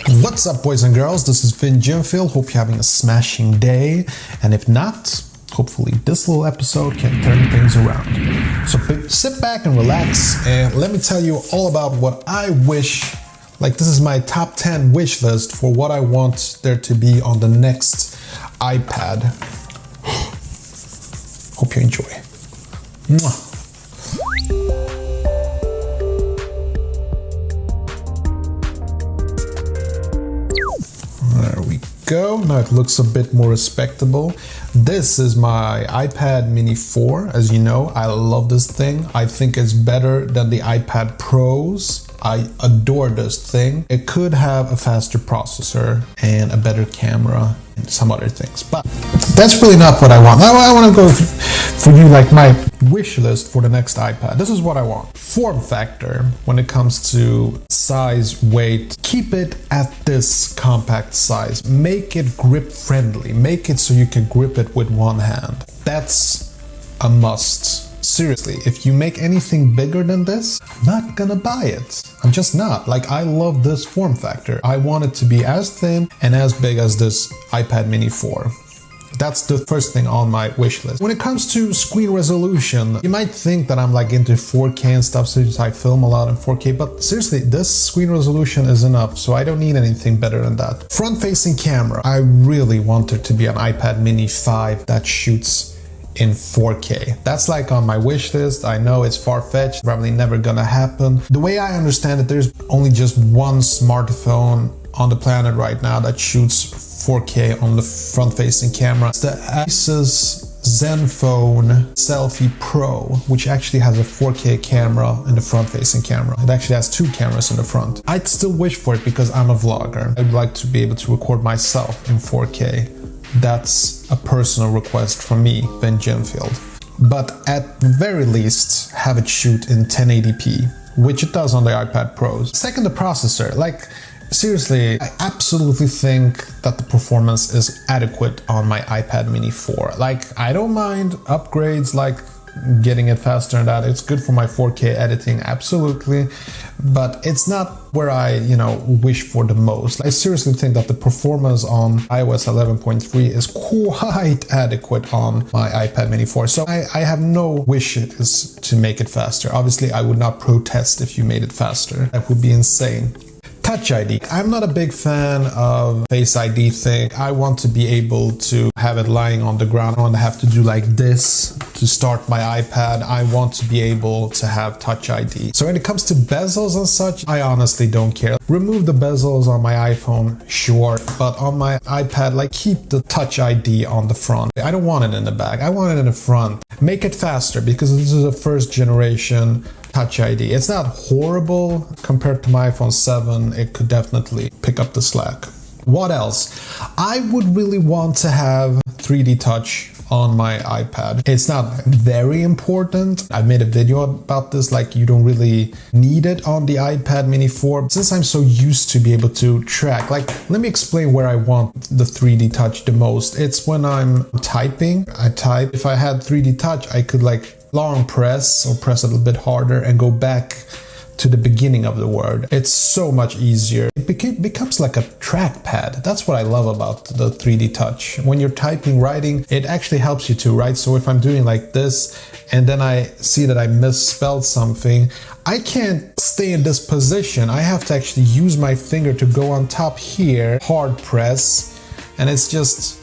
What's up, boys and girls? This is VinGin. Hope you're having a smashing day, and if not, hopefully this little episode can turn things around. So sit back and relax, and let me tell you all about what I wish. Like, this is my top 10 wish list for what I want there to be on the next iPad. Hope you enjoy. Mwah. There we go. Now it looks a bit more respectable. This is my iPad mini 4. As you know, I love this thing. I think it's better than the iPad Pros. I adore this thing. It could have a faster processor and a better camera and some other things, but that's really not what I want. I want to go for you like my wish list for the next iPad. This is what I want. Form factor, when it comes to size, weight, keep it at this compact size. Make it grip friendly. Make it so you can grip it with one hand. That's a must. Seriously, if you make anything bigger than this, I'm not gonna buy it. I'm just not. Like, I love this form factor. I want it to be as thin and as big as this iPad mini 4. That's the first thing on my wish list. When it comes to screen resolution, you might think that I'm like into 4K and stuff since I film a lot in 4K, but seriously, this screen resolution is enough, so I don't need anything better than that. Front-facing camera. I really want there to be an iPad mini 5 that shoots in 4K. That's like on my wish list. I know it's far-fetched, probably never gonna happen. The way I understand it, there's only just one smartphone on the planet right now that shoots 4K on the front-facing camera. It's the Asus Zenfone Selfie Pro, which actually has a 4K camera in the front-facing camera. It actually has two cameras in the front. I'd still wish for it because I'm a vlogger. I'd like to be able to record myself in 4K. That's a personal request from me, VinGin. But at the very least, have it shoot in 1080p, which it does on the iPad Pros. Second, the processor. Like, seriously, I absolutely think that the performance is adequate on my iPad mini 4. Like, I don't mind upgrades like getting it faster and that. It's good for my 4K editing, absolutely, but it's not where I, wish for the most. I seriously think that the performance on iOS 11.3 is quite adequate on my iPad mini 4, so I have no wishes to make it faster. Obviously, I would not protest if you made it faster. That would be insane. Touch ID. I'm not a big fan of Face ID thing. I want to be able to have it lying on the ground. I want to have to do like this to start my iPad. I want to be able to have Touch ID. So when it comes to bezels and such, I honestly don't care. Remove the bezels on my iPhone, sure, but on my iPad, like, keep the Touch ID on the front. I don't want it in the back. I want it in the front. Make it faster because this is a first generation Touch ID. It's not horrible compared to my iPhone 7. It could definitely pick up the slack. What else? I would really want to have 3D touch on my iPad. It's not very important. I made a video about this, like, you don't really need it on the iPad mini 4. Since I'm so used to be able to track, like, let me explain where I want the 3D touch the most. It's when I'm typing. I type. If I had 3D touch, I could like long press or press a little bit harder and go back to the beginning of the word. It's so much easier. It becomes like a trackpad. That's what I love about the 3D touch. When you're typing, writing, it actually helps you to write. So if I'm doing like this and then I see that I misspelled something, I can't stay in this position. I have to actually use my finger to go on top here, hard press, and it's just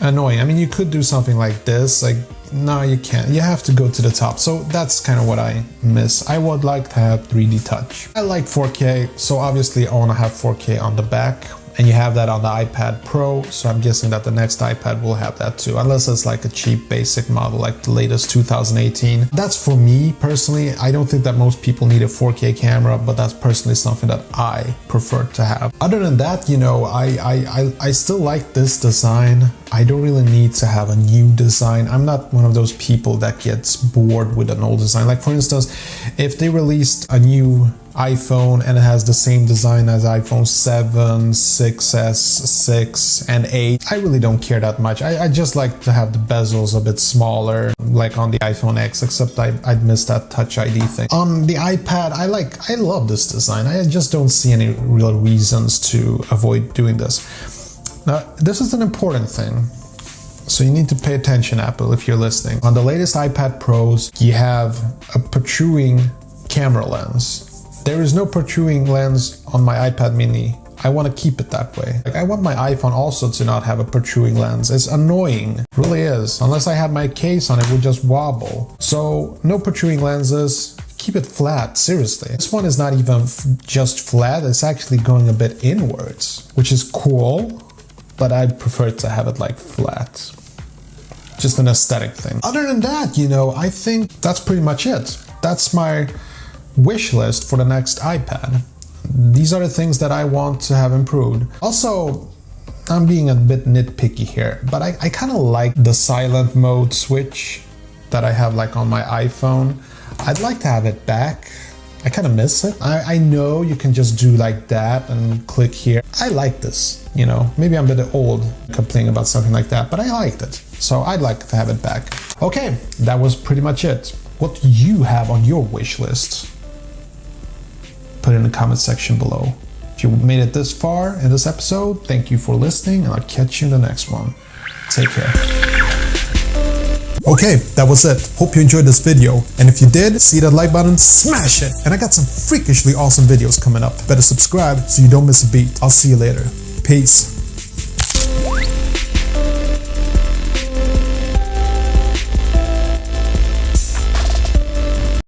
annoying. I mean, you could do something like this, like, no, you can't. You have to go to the top. So that's kind of what I miss. I would like to have 3D touch. I like 4K, so obviously I want to have 4K on the back. And you have that on the iPad Pro, so I'm guessing that the next iPad will have that too, unless it's like a cheap basic model like the latest 2018. That's for me personally. I don't think that most people need a 4K camera, but that's personally something that I prefer to have. Other than that, I still like this design. I don't really need to have a new design. I'm not one of those people that gets bored with an old design. Like, for instance, if they released a new iPhone and it has the same design as iPhone 7, 6S, 6, and 8. I really don't care that much. I just like to have the bezels a bit smaller, like on the iPhone X, except I'd miss that Touch ID thing. On the iPad, I love this design. I just don't see any real reasons to avoid doing this. Now, this is an important thing. So you need to pay attention, Apple, if you're listening. On the latest iPad Pros, you have a protruding camera lens. There is no protruding lens on my iPad mini. I want to keep it that way. Like, I want my iPhone also to not have a protruding lens. It's annoying, it really is. Unless I had my case on, it would just wobble. So no protruding lenses. Keep it flat, seriously. This one is not even just flat, it's actually going a bit inwards, which is cool. But I'd prefer to have it like flat. Just an aesthetic thing. Other than that, you know, I think that's pretty much it. That's my wish list for the next iPad. These are the things that I want to have improved. Also, I'm being a bit nitpicky here, but I kind of like the silent mode switch that I have like on my iPhone. I'd like to have it back. I kind of miss it. I know you can just do like that and click here. I like this, you know, maybe I'm a bit old complaining about something like that, but I liked it. So I'd like to have it back. Okay, that was pretty much it. What do you have on your wish list? Put it in the comment section below. If you made it this far in this episode, thank you for listening, and I'll catch you in the next one. Take care. Okay, that was it. Hope you enjoyed this video. And if you did, see that like button, smash it. And I got some freakishly awesome videos coming up. Better subscribe so you don't miss a beat. I'll see you later. Peace.